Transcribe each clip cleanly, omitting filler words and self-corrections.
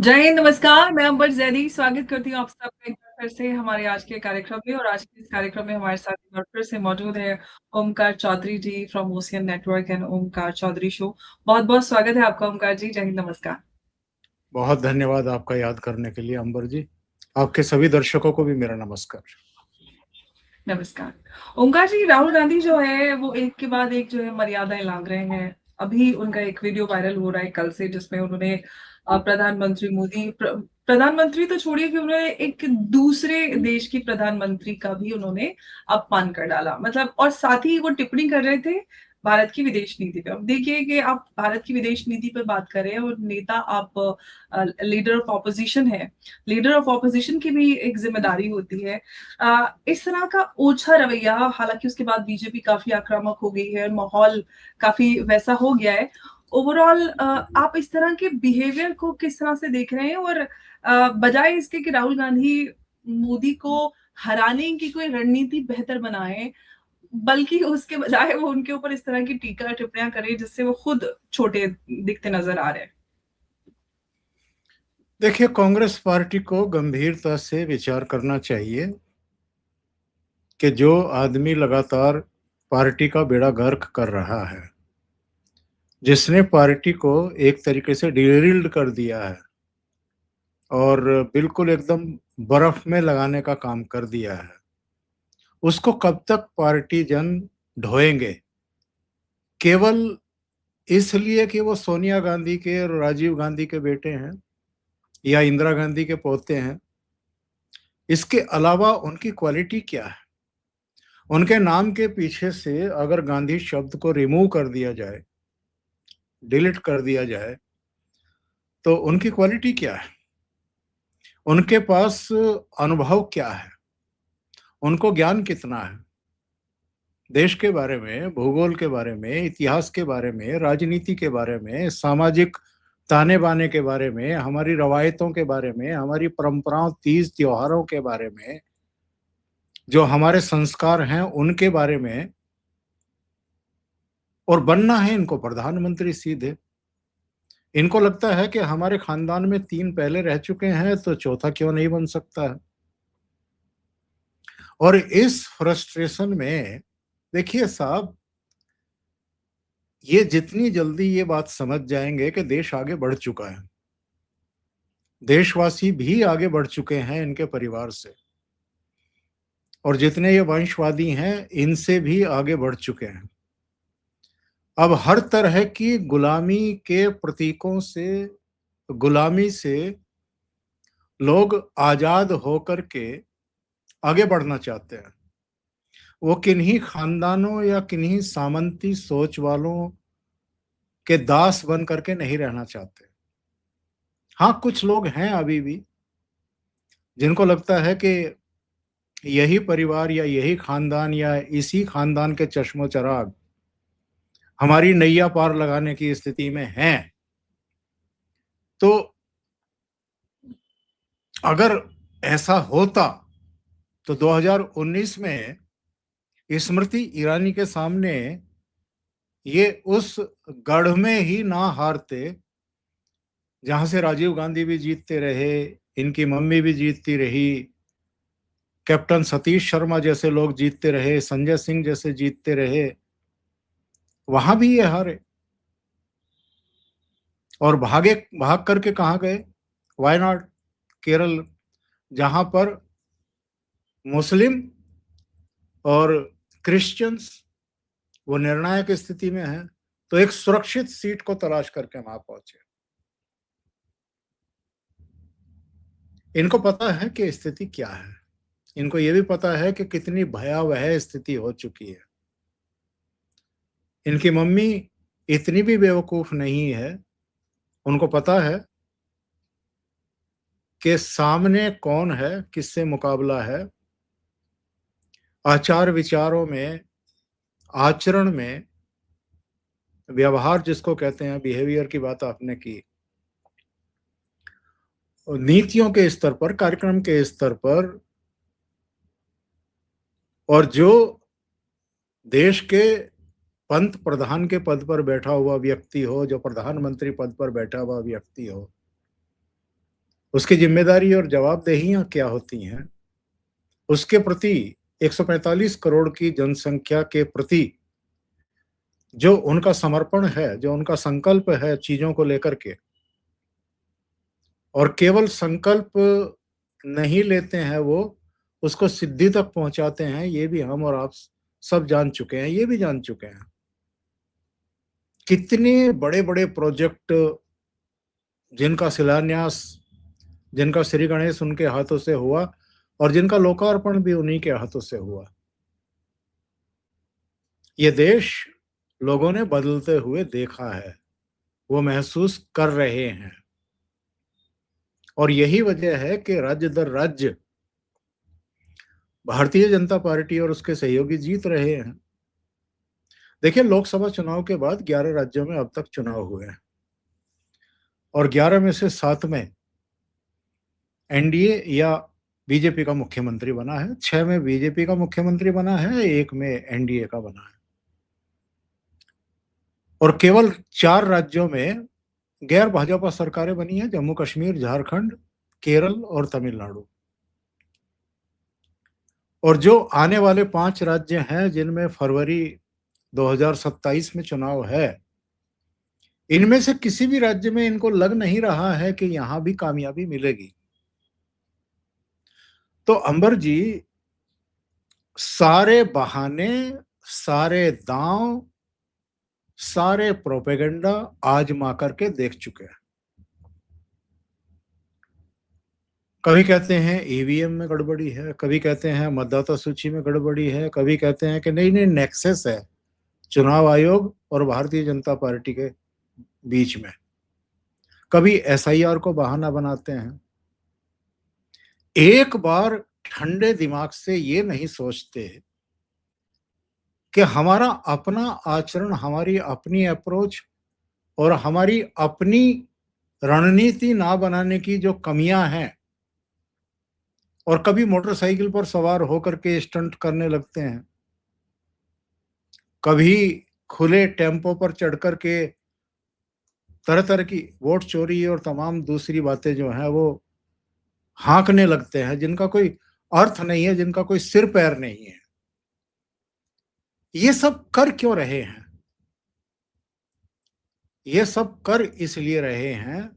जय हिंद, नमस्कार। मैं अंबर जैदी स्वागत करती हूँ आप सबका एक बार फिर से हमारे आज के कार्यक्रम में। और आज के इस कार्यक्रम में हमारे साथ एक बार फिर से मौजूद है Omkar Chaudhary ji from ocean network and Omkar Chaudhary show. बहुत-बहुत स्वागत है आपका ओमकार जी। जय हिंद, नमस्कार। बहुत धन्यवाद आपका याद करने के लिए अंबर जी। आपके सभी दर्शकों को भी मेरा नमस्कार। नमस्कार। ओमकार जी, राहुल गांधी जो है वो एक के बाद एक जो है मर्यादाएँ लाँघ रहे हैं। अभी उनका एक वीडियो वायरल हो रहा है कल से, जिसमें उन्होंने प्रधानमंत्री मोदी प्रधानमंत्री तो छोड़िए कि उन्होंने एक दूसरे देश की प्रधानमंत्री का भी उन्होंने अपमान कर डाला। मतलब और साथ ही वो टिप्पणी कर रहे थे भारत की विदेश नीति पे। अब देखिए कि आप भारत की विदेश नीति पे बात कर रहे हैं और नेता आप लीडर ऑफ ऑपोज़िशन हैं। लीडर ऑफ ऑपोज़िशन की भी एक ज़िम्मेदारी होती है। इस तरह का ओछा रवैया, हालाँकि उसके बाद बीजेपी काफ़ी आक्रामक हो गई है और माहौल काफ़ी वैसा हो गया है। ओवरऑल आप इस तरह के बिहेवियर को किस तरह से देख रहे हैं? और बजाय इसके कि राहुल गांधी मोदी को हराने की कोई रणनीति बेहतर बनाएँ, बल्कि उसके बजाय वो उनके ऊपर इस तरह की टीका-टिप्पणियाँ करें जिससे वो खुद छोटे दिखते नज़र आ रहे हैं। देखिए, कांग्रेस पार्टी को गंभीरता से विचार करना चाहिए कि जो आदमी लगातार पार्टी का बेड़ा गर्क कर रहा है, जिसने पार्टी को एक तरीके से डिरेल्ड कर दिया है और बिल्कुल एकदम बर्फ में लगाने का काम कर दिया है, उसको कब तक पार्टी जन ढोएंगे? केवल इसलिए कि वो सोनिया गांधी के और राजीव गांधी के बेटे हैं या इंदिरा गांधी के पोते हैं। इसके अलावा उनकी क्वालिटी क्या है? उनके नाम के पीछे से अगर गांधी शब्द को रिमूव कर दिया जाए, डिलीट कर दिया जाए, तो उनकी क्वालिटी क्या है? उनके पास अनुभव क्या है? उनको ज्ञान कितना है? देश के बारे में, भूगोल के बारे में, इतिहास के बारे में, राजनीति के बारे में, सामाजिक ताने-बाने के बारे में, हमारी रवायतों के बारे में, हमारी परंपराओं, तीज त्योहारों के बारे में, जो हमारे संस्कार हैं उनके बारे में। और बनना है इनको प्रधानमंत्री सीधे। इनको लगता है कि हमारे खानदान में 3 पहले रह चुके हैं तो चौथा क्यों नहीं बन सकता है। और इस फ्रस्ट्रेशन में देखिए साहब, ये जितनी जल्दी ये बात समझ जाएंगे कि देश आगे बढ़ चुका है, देशवासी भी आगे बढ़ चुके हैं इनके परिवार से, और जितने ये वंशवादी हैं इनसे भी आगे बढ़ चुके हैं। अब हर तरह की गुलामी के प्रतीकों से, गुलामी से लोग आजाद होकर के आगे बढ़ना चाहते हैं। वो किन्हीं खानदानों या किन्हीं सामंती सोच वालों के दास बन करके नहीं रहना चाहते। हाँ, कुछ लोग हैं अभी भी जिनको लगता है कि यही परिवार या यही खानदान या इसी खानदान के चश्मो चराग हमारी नैया पार लगाने की स्थिति में हैं। तो अगर ऐसा होता तो 2019 में स्मृति ईरानी के सामने ये उस गढ़ में ही ना हारते जहां से राजीव गांधी भी जीतते रहे, इनकी मम्मी भी जीतती रही, कैप्टन सतीश शर्मा जैसे लोग जीतते रहे, संजय सिंह जैसे जीतते रहे। वहां भी ये हारे और भाग करके कहाँ गए? वायनाड, केरल, जहां पर मुस्लिम और क्रिश्चियंस वो निर्णायक स्थिति में है, तो एक सुरक्षित सीट को तलाश करके वहां पहुंचे। इनको पता है कि स्थिति क्या है, इनको ये भी पता है कि कितनी भयावह स्थिति हो चुकी है। इनकी मम्मी इतनी भी बेवकूफ नहीं है, उनको पता है कि सामने कौन है, किससे मुकाबला है। आचार विचारों में, आचरण में, व्यवहार जिसको कहते हैं, बिहेवियर की बात आपने की, और नीतियों के स्तर पर, कार्यक्रम के स्तर पर, और जो देश के पंत प्रधान के पद पर बैठा हुआ व्यक्ति हो, जो प्रधानमंत्री पद पर बैठा हुआ व्यक्ति हो, उसकी जिम्मेदारी और जवाबदेहियां क्या होती हैं, उसके प्रति 145 करोड़ की जनसंख्या के प्रति जो उनका समर्पण है, जो उनका संकल्प है चीजों को लेकर के, और केवल संकल्प नहीं लेते हैं, वो उसको सिद्धि तक पहुंचाते हैं, ये भी हम और आप सब जान चुके हैं, ये भी जान चुके हैं। कितने बड़े-बड़े प्रोजेक्ट जिनका शिलान्यास, जिनका श्री गणेश उनके हाथों से हुआ और जिनका लोकार्पण भी उन्हीं के हाथों से हुआ। ये देश लोगों ने बदलते हुए देखा है, वो महसूस कर रहे हैं, और यही वजह है कि राज्य दर राज्य भारतीय जनता पार्टी और उसके सहयोगी जीत रहे हैं। देखिए, लोकसभा चुनाव के बाद 11 राज्यों में अब तक चुनाव हुए हैं और 11 में से 7 में एनडीए या बीजेपी का मुख्यमंत्री बना है, 6 में बीजेपी का मुख्यमंत्री बना है, 1 में एनडीए का बना है, और केवल 4 राज्यों में गैर भाजपा सरकारें बनी हैं, जम्मू कश्मीर, झारखंड, केरल और तमिलनाडु। और जो आने वाले 5 राज्य हैं जिनमें फरवरी 2027 में चुनाव है, इनमें से किसी भी राज्य में इनको लग नहीं रहा है कि यहां भी कामयाबी मिलेगी। तो अंबर जी सारे बहाने, सारे दांव, सारे प्रोपेगेंडा आजमा करके देख चुके हैं। कभी कहते हैं ईवीएम में गड़बड़ी है, कभी कहते हैं मतदाता सूची में गड़बड़ी है, कभी कहते हैं कि नहीं नहीं नेक्सस है चुनाव आयोग और भारतीय जनता पार्टी के बीच में, कभी एसआईआर को बहाना बनाते हैं। एक बार ठंडे दिमाग से ये नहीं सोचते कि हमारा अपना आचरण, हमारी अपनी अप्रोच और हमारी अपनी रणनीति ना बनाने की जो कमियां हैं, और कभी मोटरसाइकिल पर सवार होकर के स्टंट करने लगते हैं, कभी खुले टेम्पो पर चढ़ कर के तरह तरह की वोट चोरी और तमाम दूसरी बातें जो हैं वो हाँकने लगते हैं, जिनका कोई अर्थ नहीं है, जिनका कोई सिर पैर नहीं है। ये सब कर क्यों रहे हैं? ये सब कर इसलिए रहे हैं,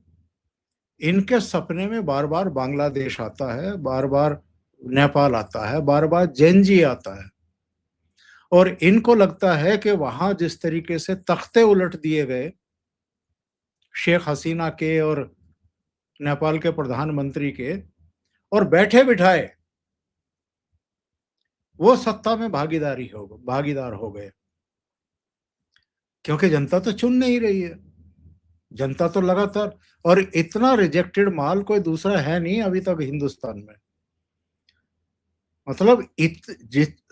इनके सपने में बार बार बांग्लादेश आता है, बार बार नेपाल आता है, बार बार जेएनजी आता है, और इनको लगता है कि वहां जिस तरीके से तख्ते उलट दिए गए शेख हसीना के और नेपाल के प्रधानमंत्री के, और बैठे बिठाए वो सत्ता में भागीदार हो गए, क्योंकि जनता तो चुन नहीं रही है। जनता तो लगातार, और इतना रिजेक्टेड माल कोई दूसरा है नहीं अभी तक हिंदुस्तान में। मतलब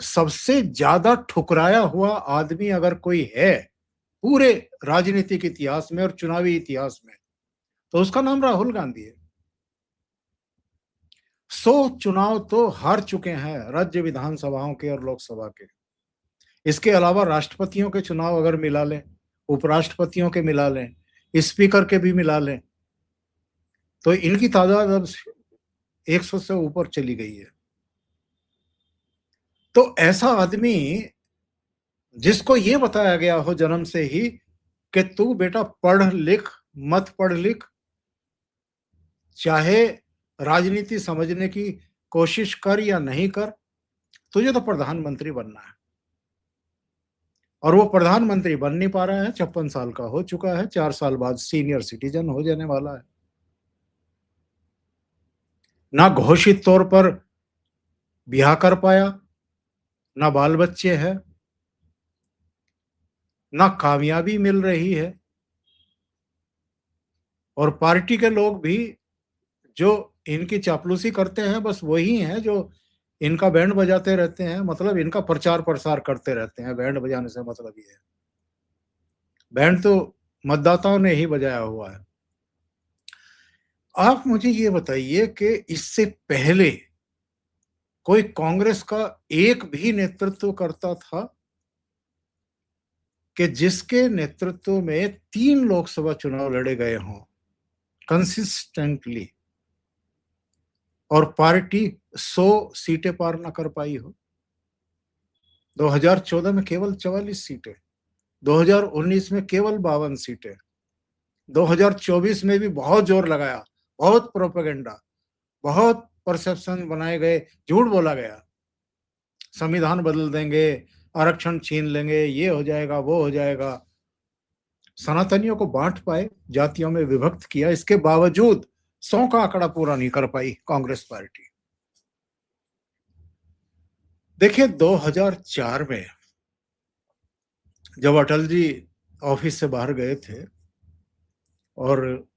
सबसे ज्यादा ठुकराया हुआ आदमी अगर कोई है पूरे राजनीतिक इतिहास में और चुनावी इतिहास में, तो उसका नाम राहुल गांधी है। 100 चुनाव तो हार चुके हैं, राज्य विधानसभाओं के और लोकसभा के। इसके अलावा राष्ट्रपतियों के चुनाव अगर मिला लें, उपराष्ट्रपतियों के मिला लें, स्पीकर के भी मिला लें, तो इनकी तादाद अब 100 से ऊपर चली गई है। तो ऐसा आदमी जिसको ये बताया गया हो जन्म से ही कि तू बेटा पढ़ लिख मत पढ़ लिख, चाहे राजनीति समझने की कोशिश कर या नहीं कर, तुझे तो प्रधानमंत्री बनना है, और वो प्रधानमंत्री बन नहीं पा रहा है। 56 साल का हो चुका है, 4 साल बाद सीनियर सिटीजन हो जाने वाला है। ना घोषित तौर पर ब्याह कर पाया, ना बाल बच्चे हैं, ना कामयाबी मिल रही है, और पार्टी के लोग भी जो इनकी चापलूसी करते हैं बस वही हैं जो इनका बैंड बजाते रहते हैं, मतलब इनका प्रचार प्रसार करते रहते हैं। बैंड बजाने से मतलब ये है, बैंड तो मतदाताओं ने ही बजाया हुआ है। आप मुझे ये बताइए कि इससे पहले कोई कांग्रेस का एक भी नेतृत्व करता था कि जिसके नेतृत्व में 3 लोकसभा चुनाव लड़े गए हों कंसिस्टेंटली? और पार्टी 100 सीटें पार ना कर पाई हो। 2014 में केवल 44 सीटें, 2019 में केवल 52 सीटें, 2024 में भी बहुत जोर लगाया, बहुत प्रोपेगेंडा, बहुत परसेप्शन बनाए गए, झूठ बोला गया, संविधान बदल देंगे, आरक्षण छीन लेंगे, ये हो जाएगा, वो हो जाएगा। सनातनियों को बांट पाए, जातियों में विभक्त किया, इसके बावजूद 100 का आंकड़ा पूरा नहीं कर पाई कांग्रेस पार्टी। देखिए 2004 में जब अटल जी ऑफिस से बाहर गए थे और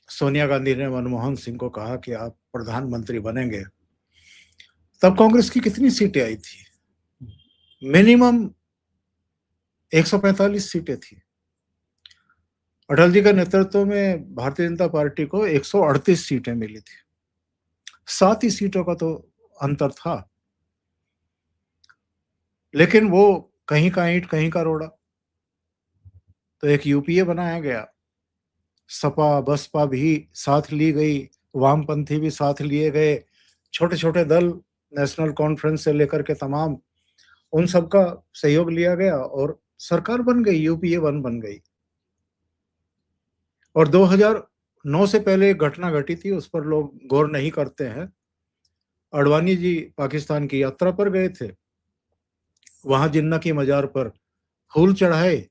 सोनिया गांधी ने मनमोहन सिंह को कहा कि आप प्रधानमंत्री बनेंगे, तब कांग्रेस की कितनी सीटें आई थी? मिनिमम 145 सीटें थी। अटल जी के नेतृत्व में भारतीय जनता पार्टी को 138 सीटें मिली थी। 7 ही सीटों का तो अंतर था, लेकिन वो कहीं का ईंट कहीं का रोड़ा। तो एक यूपीए बनाया गया, सपा बसपा भी साथ ली गई, वामपंथी भी साथ लिए गए, छोटे छोटे दल नेशनल कॉन्फ्रेंस से लेकर के तमाम, उन सबका सहयोग लिया गया और सरकार बन गई, यूपीए वन बन गई। और 2009 से पहले एक घटना घटी थी, उस पर लोग गौर नहीं करते हैं। अडवाणी जी पाकिस्तान की यात्रा पर गए थे, वहां जिन्ना की मजार पर फूल चढ़ाए,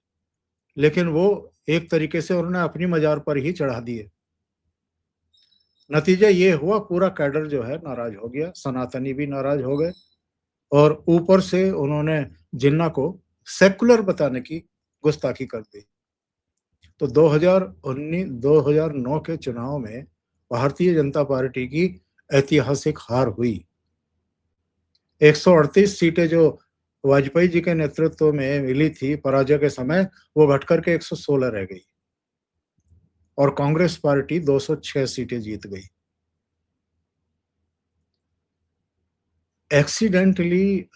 लेकिन वो एक तरीके से उन्होंने अपनी मजार पर ही चढ़ा दिए। नतीजा ये हुआ, पूरा कैडर जो है नाराज हो गया, सनातनी भी नाराज हो गए और ऊपर से उन्होंने जिन्ना को सेकुलर बताने की गुस्ताखी कर दी। तो 2009 के चुनाव में भारतीय जनता पार्टी की ऐतिहासिक हार हुई। 138 सीटें जो वाजपेयी जी के नेतृत्व में मिली थी पराजय के समय, वो घटकर के 116 रह गई और कांग्रेस पार्टी 206 सीटें जीत गई। एक्सीडेंटली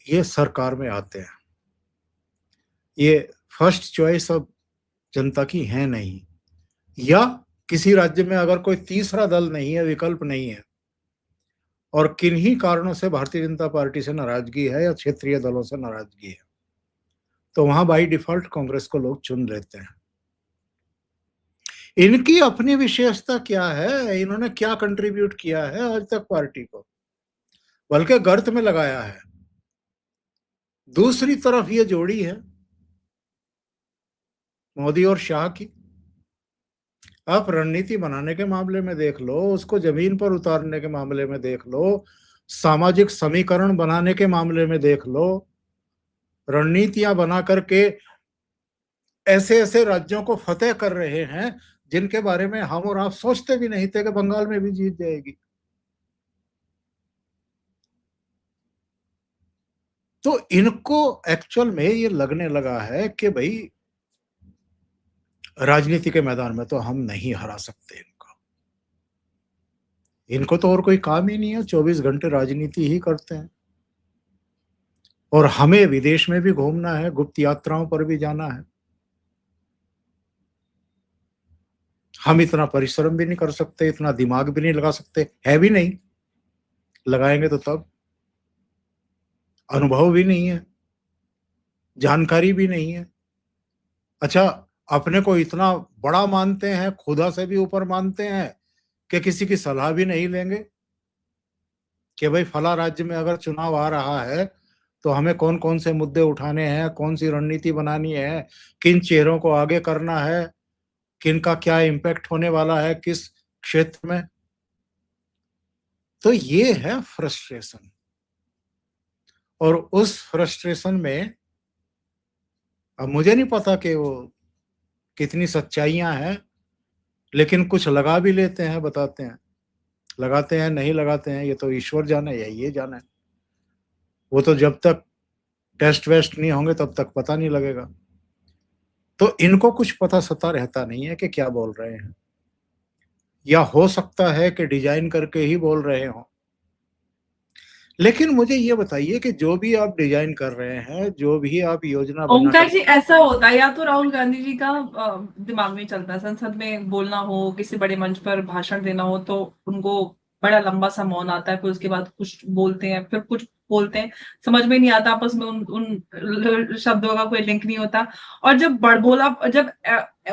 ये सरकार में आते हैं, ये फर्स्ट चॉइस अब जनता की है नहीं, या किसी राज्य में अगर कोई तीसरा दल नहीं है, विकल्प नहीं है और किन्हीं कारणों से भारतीय जनता पार्टी से नाराजगी है या क्षेत्रीय दलों से नाराजगी है, तो वहां बाई डिफॉल्ट कांग्रेस को लोग चुन लेते हैं। इनकी अपनी विशेषता क्या है, इन्होंने क्या कंट्रीब्यूट किया है आज तक पार्टी को, बल्कि गर्त में लगाया है। दूसरी तरफ ये जोड़ी है मोदी और शाह की। आप रणनीति बनाने के मामले में देख लो, उसको जमीन पर उतारने के मामले में देख लो, सामाजिक समीकरण बनाने के मामले में देख लो, रणनीतियां बना करके ऐसे ऐसे राज्यों को फतेह कर रहे हैं जिनके बारे में हम और आप सोचते भी नहीं थे कि बंगाल में भी जीत जाएगी। तो इनको एक्चुअल में ये लगने लगा है कि भाई राजनीति के मैदान में तो हम नहीं हरा सकते इनको तो और कोई काम ही नहीं है, 24 घंटे राजनीति ही करते हैं। और हमें विदेश में भी घूमना है, गुप्त यात्राओं पर भी जाना है, हम इतना परिश्रम भी नहीं कर सकते, इतना दिमाग भी नहीं लगा सकते, है भी नहीं, लगाएंगे तो तब। अनुभव भी नहीं है, जानकारी भी नहीं है। अच्छा, अपने को इतना बड़ा मानते हैं, खुदा से भी ऊपर मानते हैं कि किसी की सलाह भी नहीं लेंगे कि भाई फला राज्य में अगर चुनाव आ रहा है तो हमें कौन कौन से मुद्दे उठाने हैं, कौन सी रणनीति बनानी है, किन चेहरों को आगे करना है, किन का क्या इम्पैक्ट होने वाला है किस क्षेत्र में। तो ये है फ्रस्ट्रेशन। और उस फ्रस्ट्रेशन में अब मुझे नहीं पता कि वो कितनी सच्चाइयां हैं, लेकिन कुछ लगा भी लेते हैं, बताते हैं, लगाते हैं नहीं लगाते हैं, ये तो ईश्वर जाने या ये जाने। वो तो जब तक टेस्ट वेस्ट नहीं होंगे तब तक पता नहीं लगेगा। तो इनको कुछ पता सता रहता नहीं है कि क्या बोल रहे हैं, या हो सकता है कि डिजाइन करके ही बोल रहे हो। लेकिन मुझे ये बताइए कि जो भी आप डिजाइन कर रहे हैं, जो भी आप योजना बनाकर ओमकार जी, ऐसा होता है या तो राहुल गांधी जी का दिमाग में चलता है, संसद में बोलना हो, किसी बड़े मंच पर भाषण देना हो तो उनको बड़ा लंबा सा मौन आता है, फिर उसके बाद कुछ बोलते हैं, फिर कुछ बोलते हैं, समझ में नहीं आता, आपस में उन शब्दों का कोई लिंक नहीं होता। और जब बड़बोला जब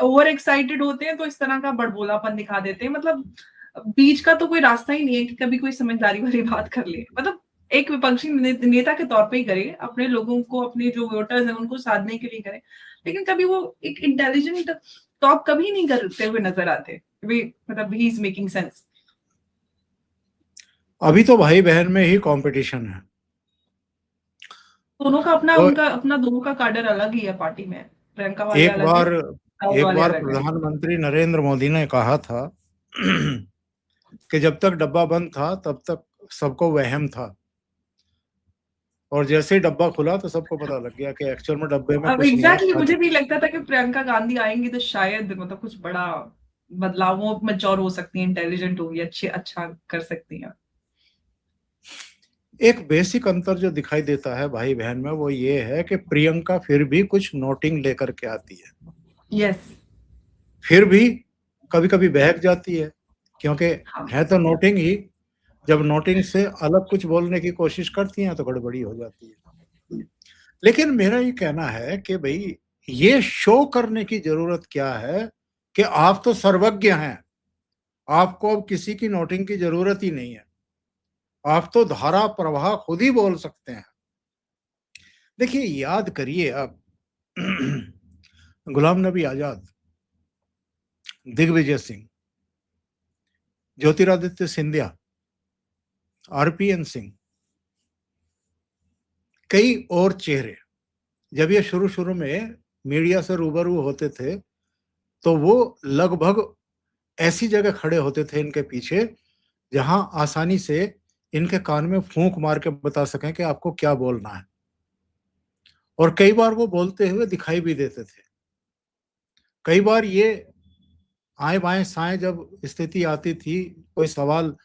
ओवर एक्साइटेड होते हैं तो इस तरह का बड़बोलापन दिखा देते हैं। मतलब बीच का तो कोई रास्ता ही नहीं है कि कभी कोई समझदारी वाली बात कर ले। मतलब एक विपक्षी नेता के तौर पे ही करे, अपने लोगों को, अपने जो वोटर्स हैं उनको साधने के लिए करे, लेकिन कभी वो एक इंटेलिजेंट टॉक कभी नहीं करते हुए नजर आते। मतलब ही इज मेकिंग सेंस। अभी तो भाई बहन में ही कंपटीशन है। दोनों का अपना, तो उनका अपना दोनों का कार्डर अलग ही है पार्टी में। प्रियंका वाले एक अलग है, बार राहुल एक वाले बार अलग है। प्रधानमंत्री नरेंद्र मोदी ने कहा था कि जब तक डब्बा बंद था तब तक सबको वहम था, और जैसे ही डब्बा खुला तो सबको पता लग गया कि एक्चुअल में डब्बे में अब कुछ नहीं है, एग्जैक्टली खाली। मुझे भी लगता था कि प्रियंका गांधी आएंगी तो शायद मतलब कुछ बड़ा बदलाव, वो मैच्योर हो सकती है, इंटेलिजेंट होगी, अच्छे अच्छा कर सकती है। एक बेसिक अंतर जो दिखाई देता है भाई बहन में वो ये है कि प्रियंका फिर भी कुछ नोटिंग लेकर के आती है, यस। फिर भी कभी कभी बहक जाती है, क्योंकि हाँ। है तो नोटिंग ही। जब नोटिंग से अलग कुछ बोलने की कोशिश करती हैं तो गड़बड़ी हो जाती है। लेकिन मेरा ये कहना है कि भाई ये शो करने की जरूरत क्या है कि आप तो सर्वज्ञ हैं, आपको अब किसी की नोटिंग की जरूरत ही नहीं है, आप तो धारा प्रवाह खुद ही बोल सकते हैं। देखिए, याद करिए आप गुलाम नबी आजाद, दिग्विजय सिंह, ज्योतिरादित्य सिंधिया, आरपीएन सिंह, कई और चेहरे जब ये शुरू शुरू में मीडिया से रूबरू होते थे तो वो लगभग ऐसी जगह खड़े होते थे इनके पीछे जहां आसानी से इनके कान में फूंक मार के बता सकें कि आपको क्या बोलना है, और कई बार वो बोलते हुए दिखाई भी देते थे। कई बार ये आए बाएं साएं जब स्थिति आती थी, कोई सवाल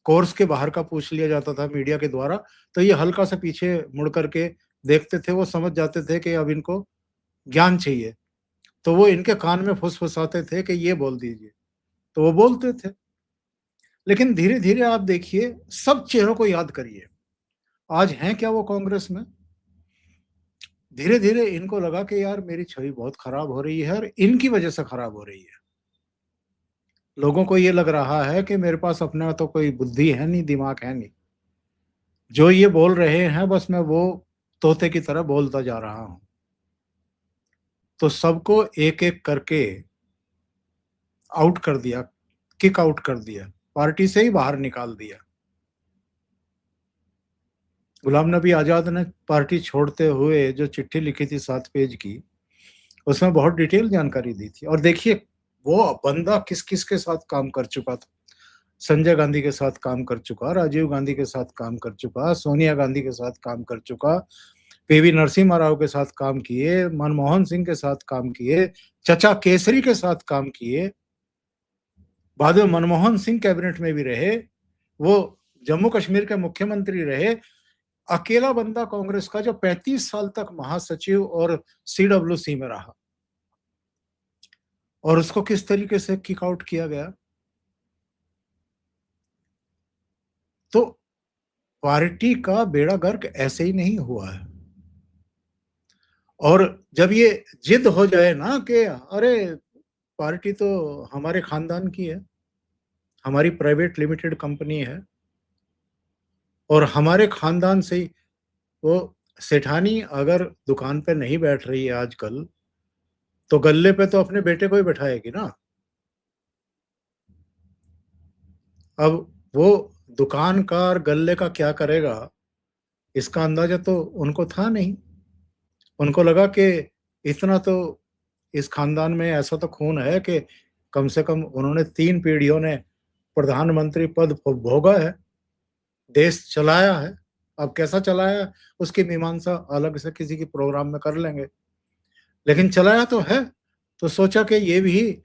कोर्स के बाहर का पूछ लिया जाता था मीडिया के द्वारा, तो ये हल्का सा पीछे मुड़ करके देखते थे, वो समझ जाते थे कि अब इनको ज्ञान चाहिए, तो वो इनके कान में फुसफुसाते थे कि ये बोल दीजिए, तो वो बोलते थे। लेकिन धीरे धीरे आप देखिए, सब चेहरों को याद करिए, आज हैं क्या वो कांग्रेस में। धीरे धीरे इनको लगा कि यार मेरी छवि बहुत खराब हो रही है और इनकी वजह से खराब हो रही है। लोगों को ये लग रहा है कि मेरे पास अपना तो कोई बुद्धि है नहीं, दिमाग है नहीं, जो ये बोल रहे हैं बस मैं वो तोते की तरह बोलता जा रहा हूं। तो सबको एक एक करके आउट कर दिया, किक आउट कर दिया, पार्टी से ही बाहर निकाल दिया। गुलाम नबी आजाद ने पार्टी छोड़ते हुए जो चिट्ठी लिखी थी 7 पेज की, उसमें बहुत डिटेल जानकारी दी थी। और देखिए वो बंदा किस किस के साथ काम कर चुका था। संजय गांधी के साथ काम कर चुका, राजीव गांधी के साथ काम कर चुका, सोनिया गांधी के साथ काम कर चुका, पीवी नरसिम्हा राव के साथ काम किए, मनमोहन सिंह के साथ काम किए, चचा केसरी के साथ काम किए, बाद में मनमोहन सिंह कैबिनेट में भी रहे, वो जम्मू कश्मीर के मुख्यमंत्री रहे। अकेला बंदा कांग्रेस का जो 35 साल तक महासचिव और सीडब्ल्यूसी में रहा, और उसको किस तरीके से किक आउट किया गया। तो पार्टी का बेड़ा गर्क ऐसे ही नहीं हुआ है। और जब ये जिद हो जाए ना कि अरे पार्टी तो हमारे खानदान की है, हमारी प्राइवेट लिमिटेड कंपनी है, और हमारे खानदान से ही वो सेठानी अगर दुकान पे नहीं बैठ रही है आजकल, तो गल्ले पे तो अपने बेटे को ही बैठाएगी ना। अब वो दुकान का और गल्ले का क्या करेगा, इसका अंदाजा तो उनको था नहीं। उनको लगा कि इतना तो इस खानदान में ऐसा तो खून है कि कम से कम उन्होंने 3 पीढ़ियों ने प्रधानमंत्री पद भोगा है, देश चलाया है। अब कैसा चलाया उसकी मीमांसा अलग से किसी की प्रोग्राम में कर लेंगे, लेकिन चलाया तो है। तो सोचा कि ये भी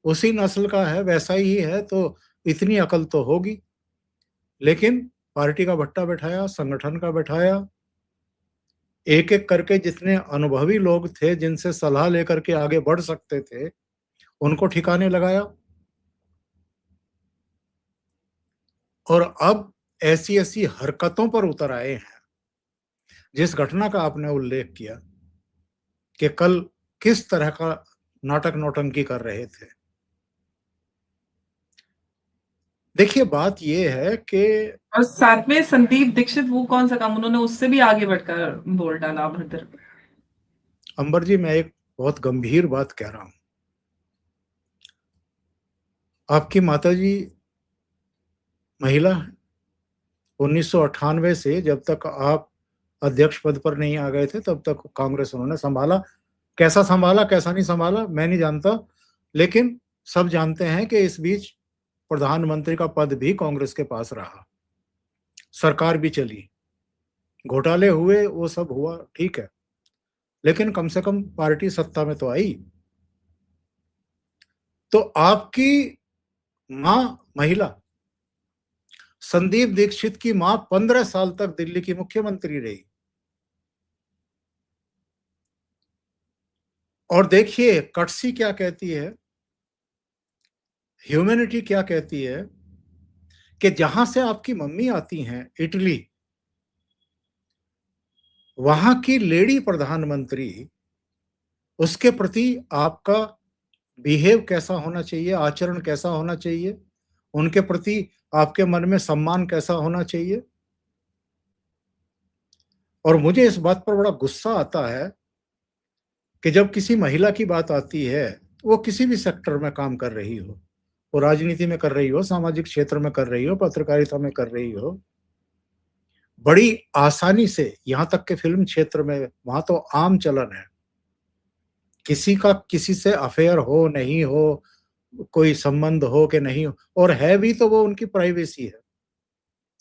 उसी नस्ल का है, वैसा ही है, तो इतनी अकल तो होगी। लेकिन पार्टी का भट्टा बैठाया, संगठन का बैठाया, एक एक करके जितने अनुभवी लोग थे जिनसे सलाह लेकर के आगे बढ़ सकते थे उनको ठिकाने लगाया। और अब ऐसी ऐसी हरकतों पर उतर आए हैं, जिस घटना का आपने उल्लेख किया कि कल किस तरह का नाटक नौटंकी कर रहे थे। देखिए बात ये है कि और साथ में संदीप दीक्षित, वो कौन सा काम, उन्होंने उससे भी आगे बढ़कर बोल डाला अभद्र। अंबर जी, मैं एक बहुत गंभीर बात कह रहा हूं। आपकी माताजी महिला है। 1998 से जब तक आप अध्यक्ष पद पर नहीं आ गए थे तब तक कांग्रेस उन्होंने संभाला। संभाला कैसा नहीं संभाला मैं नहीं जानता, लेकिन सब जानते हैं कि इस बीच प्रधानमंत्री का पद भी कांग्रेस के पास रहा, सरकार भी चली, घोटाले हुए, वो सब हुआ, ठीक है, लेकिन कम से कम पार्टी सत्ता में तो आई। तो आपकी मां महिला, संदीप दीक्षित की मां 15 साल तक दिल्ली की मुख्यमंत्री रही। और देखिए कटसी क्या कहती है, ह्यूमैनिटी क्या कहती है कि जहां से आपकी मम्मी आती हैं इटली, वहां की लेडी प्रधानमंत्री, उसके प्रति आपका बिहेव कैसा होना चाहिए, आचरण कैसा होना चाहिए, उनके प्रति आपके मन में सम्मान कैसा होना चाहिए। और मुझे इस बात पर बड़ा गुस्सा आता है कि जब किसी महिला की बात आती है, वो किसी भी सेक्टर में काम कर रही हो, वो राजनीति में कर रही हो, सामाजिक क्षेत्र में कर रही हो, पत्रकारिता में कर रही हो, बड़ी आसानी से, यहां तक कि फिल्म क्षेत्र में वहां तो आम चलन है, किसी का किसी से अफेयर हो नहीं हो, कोई संबंध हो कि नहीं हो, और है भी तो वो उनकी प्राइवेसी है।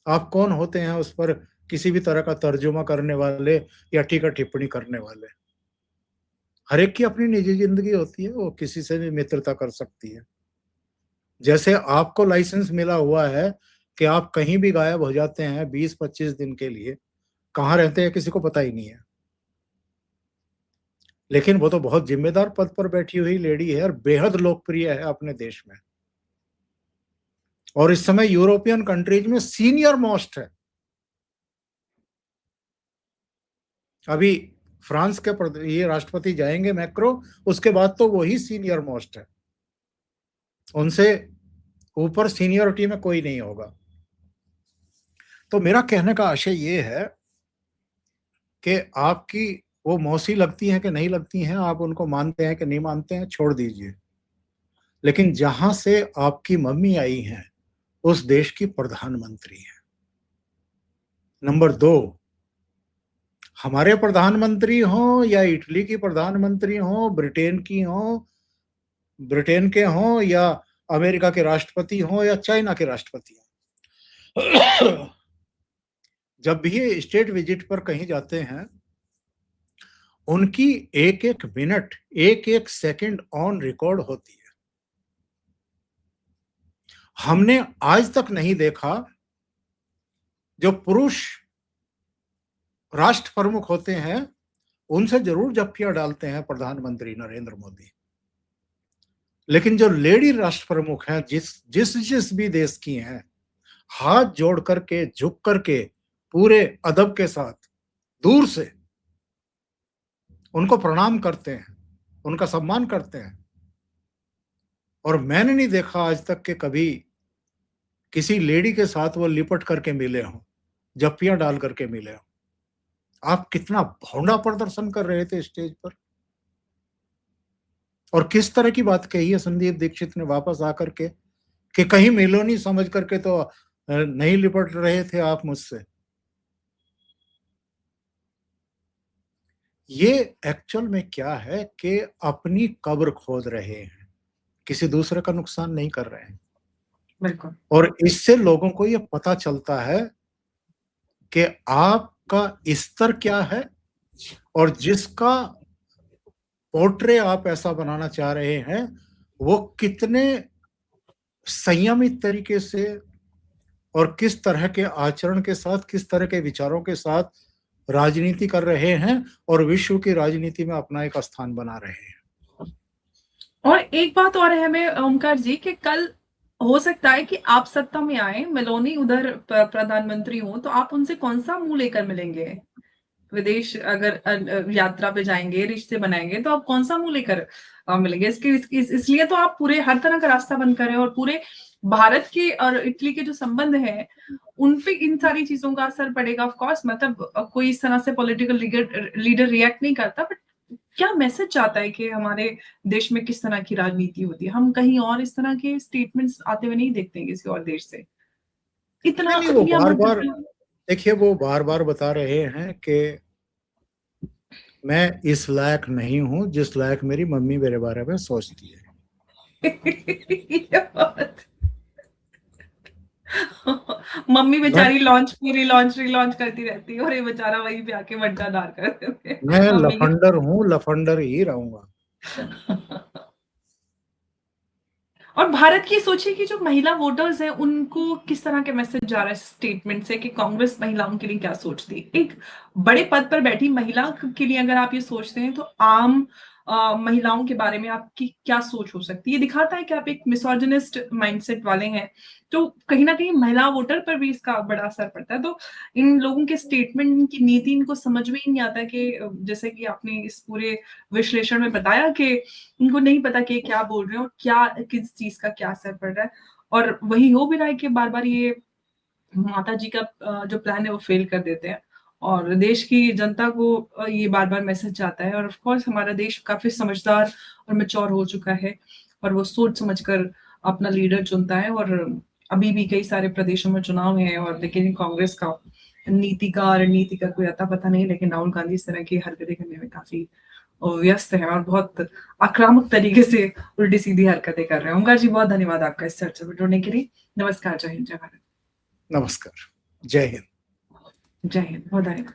आप कौन होते हैं उस पर किसी भी तरह का तर्जुमा करने वाले या टीका टिप्पणी करने वाले। हर एक की अपनी निजी जिंदगी होती है, वो किसी से भी मित्रता कर सकती है। जैसे आपको लाइसेंस मिला हुआ है कि आप कहीं भी गायब हो जाते हैं 20-25 दिन के लिए, कहाँ रहते हैं किसी को पता ही नहीं है। लेकिन वो तो बहुत जिम्मेदार पद पर बैठी हुई लेडी है और बेहद लोकप्रिय है अपने देश में, और इस समय यूरोपियन कंट्रीज में सीनियर मोस्ट है। अभी फ्रांस के ये राष्ट्रपति जाएंगे मैक्रो, उसके बाद तो वही सीनियर मोस्ट है, उनसे ऊपर सीनियरिटी में कोई नहीं होगा। तो मेरा कहने का आशय ये है कि आपकी वो मौसी लगती हैं कि नहीं लगती हैं, आप उनको मानते हैं कि नहीं मानते हैं, छोड़ दीजिए, लेकिन जहां से आपकी मम्मी आई हैं उस देश की प्रधानमंत्री है। नंबर 2, हमारे प्रधानमंत्री हों या इटली की प्रधानमंत्री हों, ब्रिटेन की हों, ब्रिटेन के हों, या अमेरिका के राष्ट्रपति हों या चाइना के राष्ट्रपति हों, जब भी ये स्टेट विजिट पर कहीं जाते हैं, उनकी एक एक मिनट, एक एक सेकंड ऑन रिकॉर्ड होती है। हमने आज तक नहीं देखा, जो पुरुष राष्ट्र प्रमुख होते हैं उनसे जरूर जप्पियां डालते हैं प्रधानमंत्री नरेंद्र मोदी, लेकिन जो लेडी राष्ट्र प्रमुख हैं, जिस जिस जिस भी देश की हैं, हाथ जोड़ करके, झुक करके, पूरे अदब के साथ, दूर से उनको प्रणाम करते हैं, उनका सम्मान करते हैं। और मैंने नहीं देखा आज तक के कभी किसी लेडी के साथ वो लिपट करके मिले हों, जप्पियां डाल करके मिले हों। आप कितना भौंडा प्रदर्शन कर रहे थे स्टेज पर, और किस तरह की बात कही है संदीप दीक्षित ने वापस आकर के कि कहीं मिलो नहीं समझ करके तो नहीं लिपट रहे थे आप मुझसे। ये एक्चुअल में क्या है कि अपनी कब्र खोद रहे हैं, किसी दूसरे का नुकसान नहीं कर रहे हैं। बिल्कुल। और इससे लोगों को ये पता चलता है कि आपका स्तर क्या है, और जिसका पोर्ट्रे आप ऐसा बनाना चाह रहे हैं वो कितने संयमित तरीके से, और किस तरह के आचरण के साथ, किस तरह के विचारों के साथ राजनीति कर रहे हैं और विश्व की राजनीति में अपना एक स्थान बना रहे हैं। और एक बात और है हमें ओमकार जी कि कल हो सकता है कि आप सत्ता में आए, मेलोनी उधर प्रधानमंत्री हो, तो आप उनसे कौन सा मुंह लेकर मिलेंगे? विदेश अगर यात्रा पे जाएंगे, रिश्ते बनाएंगे, तो आप कौन सा मुंह लेकर मिलेंगे? इसलिए तो आप पूरे हर तरह का रास्ता बंद कर रहे हैं और पूरे भारत के और इटली के जो संबंध है उन पे इन सारी चीजों का असर पड़ेगा। ऑफ कोर्स मतलब कोई इस तरह से पॉलिटिकल लीडर रिएक्ट नहीं करता, बट क्या मैसेज चाहता है कि हमारे देश में किस तरह की राजनीति होती है? हम कहीं और इस तरह के स्टेटमेंट्स आते हुए नहीं देखते हैं किसी और देश से। इतना नहीं, वो इंडिया बार-बार मतलब देखिए, वो बार-बार बता रहे हैं कि मैं इस लायक नहीं हूँ जिस लायक मेरी मम्मी मेरे बारे में सोचती है। ये बात मम्मी मैं बेचारी लॉन्च रीलॉन्च रीलॉन्च करती रहती है और ये बेचारा वहीं पे आके वड्डा डार कर देते हैं मैं मम्मी के लफंडर हूँ, लफंडर ही रहूँगा। और भारत की सोचिए कि जो महिला वोटर्स हैं उनको किस तरह के मैसेज जा रहा है स्टेटमेंट से कि कांग्रेस महिलाओं के लिए क्या सोचती है? एक बड़े पद पर बैठी महिला के लिए अगर आप ये सोचते हैं तो आम महिलाओं के बारे में आपकी क्या सोच हो सकती है? ये दिखाता है कि आप एक मिसोजिनिस्ट माइंडसेट वाले हैं। तो कहीं न कहीं महिला वोटर पर भी इसका बड़ा असर पड़ता है। तो इन लोगों के स्टेटमेंट, इनकी नीति इनको समझ में ही नहीं आता कि जैसे कि आपने इस पूरे विश्लेषण में बताया कि उनको नहीं पता कि क्या बोल रहे हैं और क्या किस चीज़ का क्या असर पड़ रहा है। और वही हो भी रहा है कि बार-बार ये माताजी का जो प्लान है वो फ़ेल कर देते हैं और देश की जनता को ये बार-बार मैसेज जाता है और ऑफ़ कोर्स हमारा देश काफ़ी समझदार और मैच्योर हो चुका है और वो सोच समझ कर अपना लीडर चुनता है और अभी भी कई सारे प्रदेशों में चुनाव हैं और लेकिन कांग्रेस का नीति का रणनीति का कोई अता-पता नहीं, लेकिन राहुल गांधी इस तरह की हरकतें करने में काफ़ी व्यस्त हैं और बहुत आक्रामक तरीके से उल्टी-सीधी हरकतें कर रहे हैं। ओंकार जी, बहुत धन्यवाद आपका इस चर्चा में जुड़ने के लिए। नमस्कार, जय हिंद, जय भारत। नमस्कार, जय हिंद। जय हिंद, बहुत धन्यवाद।